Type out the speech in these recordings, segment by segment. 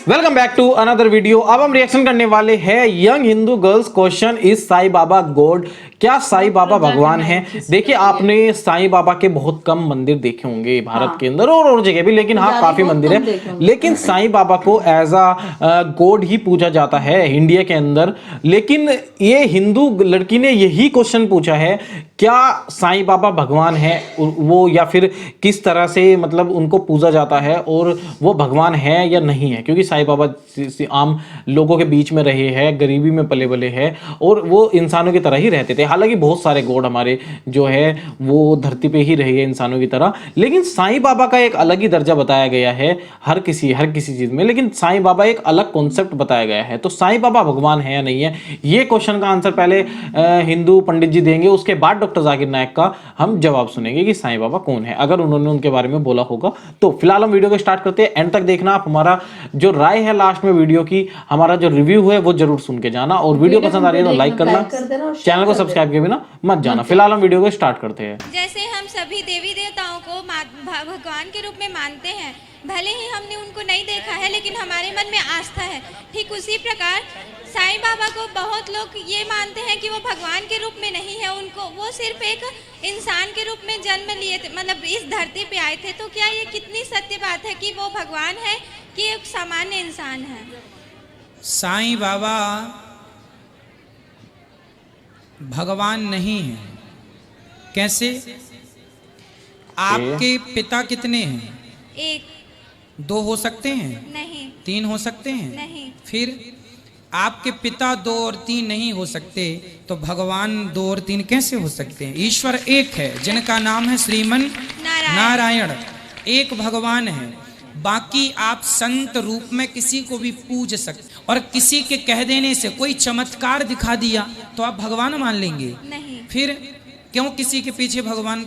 Welcome back to another video. अब हम reaction करने वाले हैं young Hindu girls question is Sai Baba God. क्या साईं बाबा भगवान हैं? देखिए, आपने साईं बाबा के बहुत कम मंदिर देखे होंगे भारत के अंदर और जगह भी, लेकिन हाँ काफी मंदिर है। लेकिन साईं बाबा को एज अ गॉड ही पूजा जाता है इंडिया के अंदर। लेकिन ये हिंदू लड़की ने यही क्वेश्चन पूछा है, क्या साईं बाबा भगवान है वो, या फिर किस तरह से मतलब उनको पूजा जाता है और वो भगवान है या नहीं है? क्योंकि साईं बाबा आम लोगों के बीच में रहे हैं, गरीबी में पले बले हैं और वो इंसानों की तरह ही रहते थे। हालांकि बहुत सारे गॉड हमारे जो है वो धरती पे ही रहे हैं इंसानों की तरह, लेकिन साईं बाबा का एक अलग ही दर्जा बताया गया है हर किसी चीज में। लेकिन साईं बाबा एक अलग कॉन्सेप्ट बताया गया है। तो साईं बाबा भगवान है या नहीं है, ये क्वेश्चन का आंसर पहले हिंदू पंडित जी देंगे, उसके बाद डॉक्टर जाकिर नायक का हम जवाब सुनेंगे कि साईं बाबा कौन है, अगर उन्होंने उनके बारे में बोला होगा तो। फिलहाल हम वीडियो को स्टार्ट करते हैं, एंड तक देखना। आप हमारा जो राय है लास्ट में वीडियो की, हमारा जो रिव्यू है वो जरूर सुन के जाना, और वीडियो पसंद आ रही है तो लाइक करना, चैनल को सब्सक्राइब किए बिना मत जाना। फिलहाल हम वीडियो को स्टार्ट करते हैं। जैसे हम सभी देवी देवताओं को भगवान के रूप में मानते हैं, भले ही हमने उनको नहीं देखा है लेकिन हमारे मन में आस्था है, ठीक उसी प्रकार साईं बाबा को बहुत लोग ये मानते हैं कि वो भगवान के रूप में नहीं है, उनको वो सिर्फ एक इंसान के रूप में जन्म लिए थे, मतलब इस धरती पे आए थे। तो क्या ये कितनी सत्य बात है कि वो भगवान है कि एक सामान्य इंसान है? साईं बाबा भगवान नहीं है। कैसे? आपके पिता कितने हैं? एक, दो हो सकते हैं? नहीं। तीन हो सकते हैं? नहीं। फिर आपके पिता दो और तीन नहीं हो सकते तो भगवान दो और तीन कैसे हो सकते हैं? ईश्वर एक है जिनका नाम है श्रीमन नारायण, एक भगवान है। बाकी आप संत रूप में किसी को भी पूज सकते, और किसी के कह देने से कोई चमत्कार दिखा दिया तो आप भगवान मान लेंगे? नहीं। फिर क्यों किसी के पीछे भगवान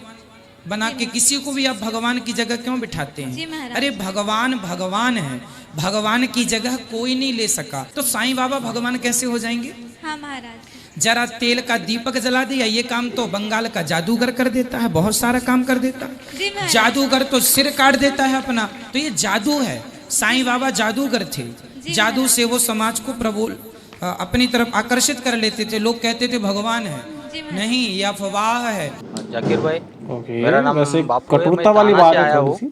बना के किसी को भी आप भगवान की जगह क्यों बिठाते हैं? अरे भगवान भगवान है, भगवान की जगह कोई नहीं ले सका, तो साईं बाबा भगवान कैसे हो जाएंगे? हाँ महाराज। जरा तेल का दीपक जला दिया, ये काम तो बंगाल का जादूगर कर देता है, बहुत सारा काम कर देता है। जादूगर तो सिर काट देता है अपना, तो ये जादू है। साईं बाबा जादूगर थे, जादू से वो समाज को प्रबोल अपनी तरफ आकर्षित कर लेते थे। लोग कहते थे भगवान है, नहीं, ये अफवाह है। जाकिर भाई, मेरा नाम वैसे कटुरता वाली बात है थोड़ी सी,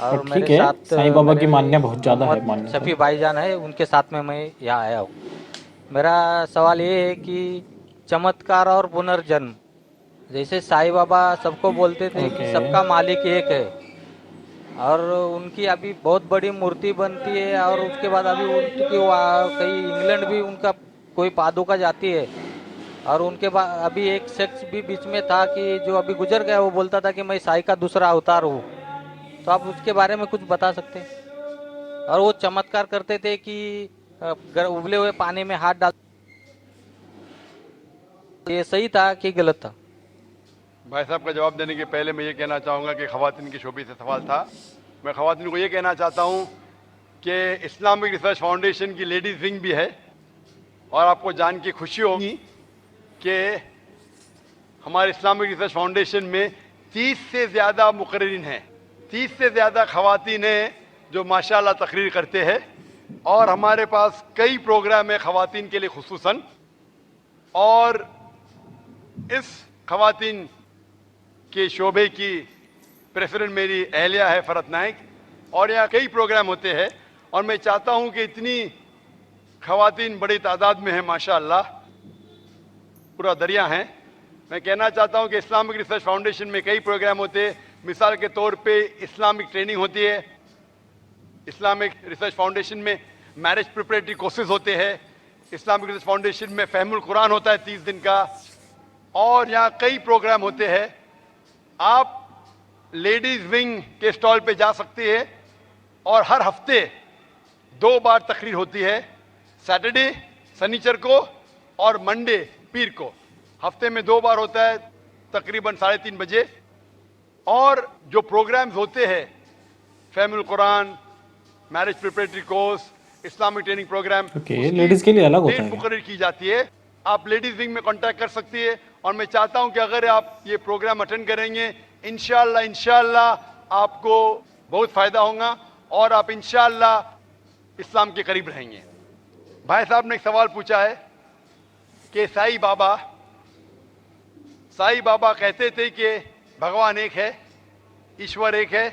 और ठीक है। साईं बाबा की मान्य बहुत ज्यादा है, मान्य शफी भाईजान है, उनके साथ में मैं यहाँ आया हूँ। मेरा सवाल ये है कि चमत्कार और पुनर्जन्म, जैसे साईं बाबा सबको बोलते थे कि सबका मालिक एक है, और उनकी अभी बहुत बड़ी मूर्ति बनती है, और उसके बाद अभी उनकी कहीं इंग्लैंड भी उनका कोई पादुका जाती है, और उनके बाद अभी एक शख्स भी बीच में था कि जो अभी गुजर गया, वो बोलता था कि मैं साईं का दूसरा अवतार हूँ। तो आप उसके बारे में कुछ बता सकते हैं? और वो चमत्कार करते थे कि उबले हुए पानी में हाथ डाल, ये सही था कि गलत था? भाई साहब का जवाब देने के पहले मैं ये कहना चाहूँगा कि ख़वातीन की शोबे से सवाल था। मैं ख़वातीन को ये कहना चाहता हूँ कि इस्लामिक रिसर्च फाउंडेशन की लेडीज़ विंग भी है, और आपको जान के खुशी होगी कि हमारे इस्लामिक रिसर्च फाउंडेशन में 30 से ज़्यादा मुकर्रिरीन हैं, 30 से ज़्यादा ख़वातीन हैं जो माशाअल्लाह तकरीर करते हैं, और हमारे पास कई प्रोग्राम है ख़वातीन के लिए खुसूसन। और इस ख़वातीन के शोबे की प्रेसिडेंट मेरी अहलिया है फरत नाइक, और यहाँ कई प्रोग्राम होते हैं, और मैं चाहता हूँ कि इतनी ख़वातीन बड़ी तादाद में है माशाअल्लाह, पूरा दरिया है। मैं कहना चाहता हूँ कि इस्लामिक रिसर्च फाउंडेशन में कई प्रोग्राम होते हैं। मिसाल के तौर पे इस्लामिक ट्रेनिंग होती है, इस्लामिक रिसर्च फाउंडेशन में मैरिज प्रिपरेटरी कोर्सेज होते हैं, इस्लामिक रिसर्च फाउंडेशन में फहमुल कुरान होता है 30 दिन का, और यहाँ कई प्रोग्राम होते हैं। आप लेडीज़ विंग के स्टॉल पे जा सकते हैं, और हर हफ्ते 2 बार तकरीर होती है, सैटरडे शनिचर को और मंडे पीर को। हफ्ते में 2 बार होता है, तकरीबन 3:30 बजे। और जो प्रोग्राम्स होते हैं, Fahmul Quran, marriage preparatory course, Islamic training program, ladies के लिए अलग होता है, मुकर्रर की जाती है। आप लेडीज़ विंग में कांटेक्ट कर सकती है, और मैं चाहता हूं कि अगर आप ये प्रोग्राम अटेंड करेंगे, इंशाअल्लाह आपको बहुत फ़ायदा होगा, और आप इंशाअल्लाह इस्लाम के करीब रहेंगे। भाई साहब ने एक सवाल पूछा है कि साईं बाबा कहते थे कि भगवान एक है, ईश्वर एक है,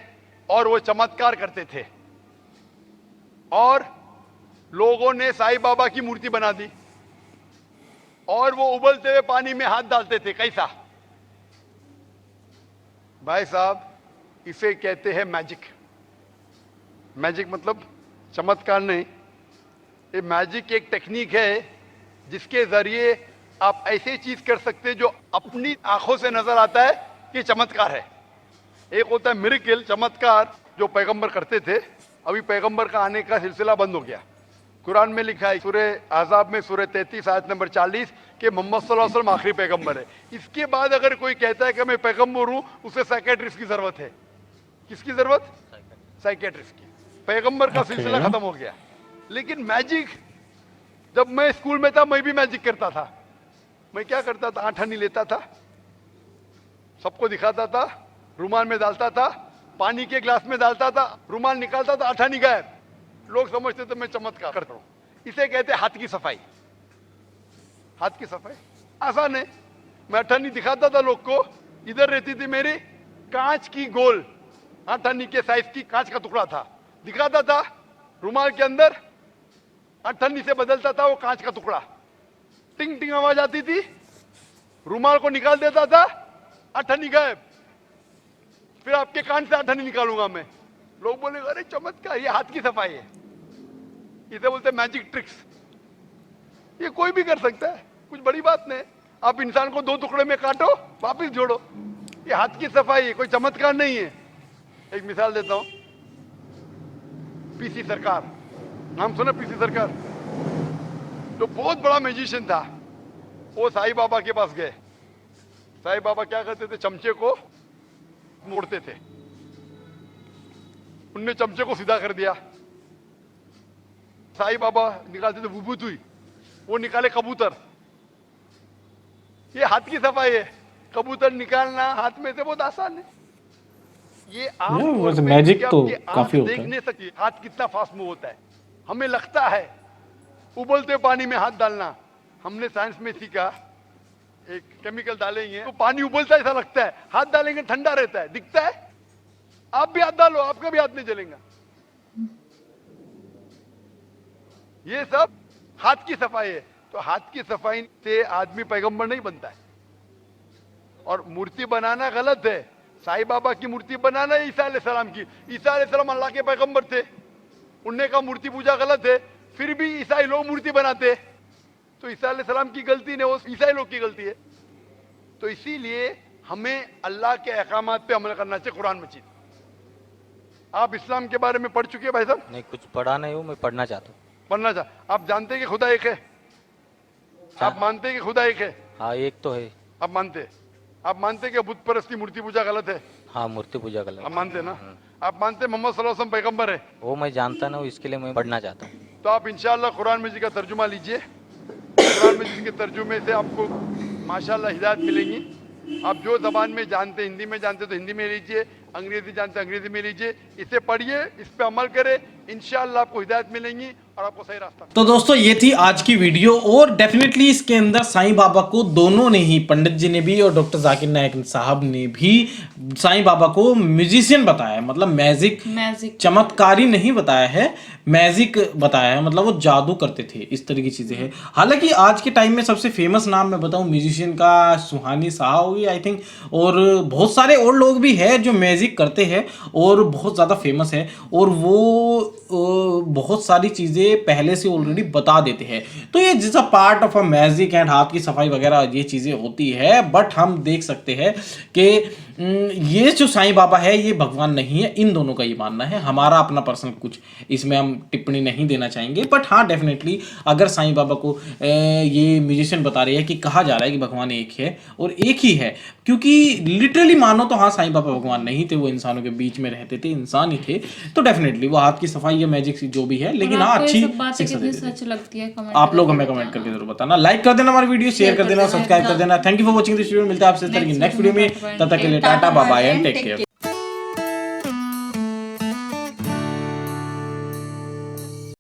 और वो चमत्कार करते थे, और लोगों ने साईं बाबा की मूर्ति बना दी और वो उबलते हुए पानी में हाथ डालते थे। कैसा? भाई साहब, इसे कहते हैं मैजिक। मैजिक मतलब चमत्कार नहीं, ये मैजिक एक टेक्निक है जिसके जरिए आप ऐसी चीज कर सकते हैं जो अपनी आंखों से नजर आता है कि चमत्कार है। एक होता है मिरेकल, चमत्कार, जो पैगंबर करते थे। अभी पैगंबर का आने का सिलसिला बंद हो गया। कुरान में लिखा है सूरह आज़ाब में सूरह 33 आयत नंबर 40 कि मोहम्मद सल्लल्लाहु अलैहि वसल्लम आखिरी पैगंबर है। इसके बाद अगर कोई कहता है कि मैं पैगंबर हूं, उसे साइकेट्रिस्ट की जरूरत है। किसकी जरूरत? साइकेट्रिस्ट की। पैगंबर का सिलसिला खत्म हो गया। लेकिन मैजिक, जब मैं स्कूल में था मैं भी मैजिक करता था। मैं क्या करता था? आठानी लेता था, सबको दिखाता था, रुमाल में डालता था, पानी के ग्लास में डालता था, रुमाल निकालता था, आठानी गायब। लोग समझते थे मैं चमत्कार करता हूं। इसे कहते हैं हाथ की सफाई। हाथ की सफाई आसान है। मैं अठानी दिखाता था लोग को, इधर रहती थी मेरी कांच की गोल अठानी के साइज की कांच का टुकड़ा था, दिखाता था, रुमाल के अंदर अठानी से बदलता था वो कांच का टुकड़ा, टिंग टिंग आवाज आती थी, रुमाल को निकाल देता था, अठानी गायब। फिर आपके कान से अठानी निकालूंगा मैं। लोग बोले अरे चमत्कार, ये हाथ की सफाई है। इसे बोलते हैं मैजिक ट्रिक्स। ये कोई भी कर सकता है, कुछ बड़ी बात नहीं। आप इंसान को 2 टुकड़े में काटो, वापिस जोड़ो, ये हाथ की सफाई है, कोई चमत्कार नहीं है। एक मिसाल देता हूं, पीसी सरकार, नाम सुना? पीसी सरकार जो बहुत बड़ा मैजिशियन था, वो साईं बाबा के पास गए। साईं बाबा क्या करते थे? चमचे को मोड़ते थे। उनने चमचे को सीधा कर दिया। साईं बाबा निकालते थे विभूति, वो निकाले कबूतर। ये हाथ की सफाई है। कबूतर निकालना हाथ में से बहुत आसान है। ये वैसे मैजिक तो काफी होता है। देख नहीं सकती हाथ कितना फास्ट मूव होता है। हमें लगता है उबलते पानी में हाथ डालना, हमने साइंस में सीखा, एक केमिकल डालेंगे तो पानी उबलता ऐसा लगता है, हाथ डालेंगे ठंडा रहता है, दिखता है। आप भी हाथ डालो, आपका भी हाथ नहीं जलेगा। ये सब हाथ की सफाई है। तो हाथ की सफाई से आदमी पैगंबर नहीं बनता है। और मूर्ति बनाना गलत है। साईं बाबा की मूर्ति बनाना है ईसा अलैहिस्सलाम की। ईसा अलैहिस्सलाम अल्लाह के पैगंबर थे, उनने कहा मूर्ति पूजा गलत है, फिर भी ईसाई लोग मूर्ति बनाते। तो ईसा अलैहिस्सलाम की गलती नहीं, वो ईसाई लोग की गलती है। तो इसीलिए हमें अल्लाह के अहकामात पे अमल करना चाहिए। कुरान मजीद, आप इस्लाम के बारे में पढ़ चुके हैं भाई साहब? नहीं, कुछ पढ़ा नहीं हूँ, मैं पढ़ना चाहता हूँ। पढ़ना चाह। आप जानते हैं कि खुदा एक है? आप मानते हैं कि खुदा एक है? हाँ, एक तो है। आप मानते हैं कि बुत परस्ती मूर्ति पूजा गलत है? हाँ, मूर्ति पूजा गलत। आप मानते हैं ना? आप मानते हैं मोहम्मद सल्लल्लाहु अलैहि वसल्लम पैगंबर है? वो मैं जानता ना हूँ, इसके लिए मैं पढ़ना चाहता हूँ। तो आप इंशाअल्लाह कुरान मजीद का तर्जुमा लीजिए। कुरान मजीद के तर्जुमे से आपको माशाअल्लाह हिदायत मिलेंगी। आप जो जबान में जानते, हिंदी में जानते तो हिंदी में लीजिए, अंग्रेजी जानते अंग्रेजी में लीजिए। इसे पढ़िए, इस पे अमल करें, इंशाअल्लाह आपको हिदायत मिलेंगी और आपको सही रास्ता। तो दोस्तों, ये थी आज की वीडियो। और डेफिनेटली इसके अंदर साईं बाबा को दोनों ने ही, पंडित जी ने भी और डॉक्टर जाकिर नायक साहब ने भी साईं बाबा को म्यूजिशियन बताया है। मतलब मैजिक चमत्कारी नहीं बताया है, मैजिक बताया है। मतलब वो जादू करते थे, इस तरह की चीजें हैं। हालांकि आज के टाइम में सबसे फेमस नाम मैं बताऊं म्यूजिशियन का, सुहानी शाह होगी आई थिंक, और बहुत सारे और लोग भी हैं जो मैजिक करते हैं और बहुत ज़्यादा फेमस है। और वो बहुत सारी चीज़ें पहले से ऑलरेडी बता देते हैं। तो ये जैसा part of a magic and हाथ की सफाई वगैरह ये चीज़ें होती है। बट हम देख सकते हैं कि ये जो साईं बाबा है ये भगवान नहीं है। इन दोनों का ये मानना है। हमारा अपना पर्सनल कुछ इसमें हम टिप्पणी नहीं देना चाहेंगे। बट हाँ, डेफिनेटली अगर साईं बाबा को ये म्यूजिशियन बता रही है कि कहा जा रहा है कि भगवान एक है और एक ही है, क्योंकि लिटरली मानो तो हाँ, साईं बाबा भगवान नहीं थे, वो इंसानों के बीच में रहते थे, इंसान ही थे। तो डेफिनेटली वो हाथ की सफाई या मैजिक जो भी है, लेकिन हाँ, अच्छी सच लगती है। आप लोग हमें कमेंट करके जरूर बताना। लाइक कर देना हमारी वीडियो, शेयर कर देना, सब्सक्राइब कर देना। Thank you for watching this video. मिलता है आपसे नेक्स्ट वीडियो में। तब तक के लिए tata bye bye and take care.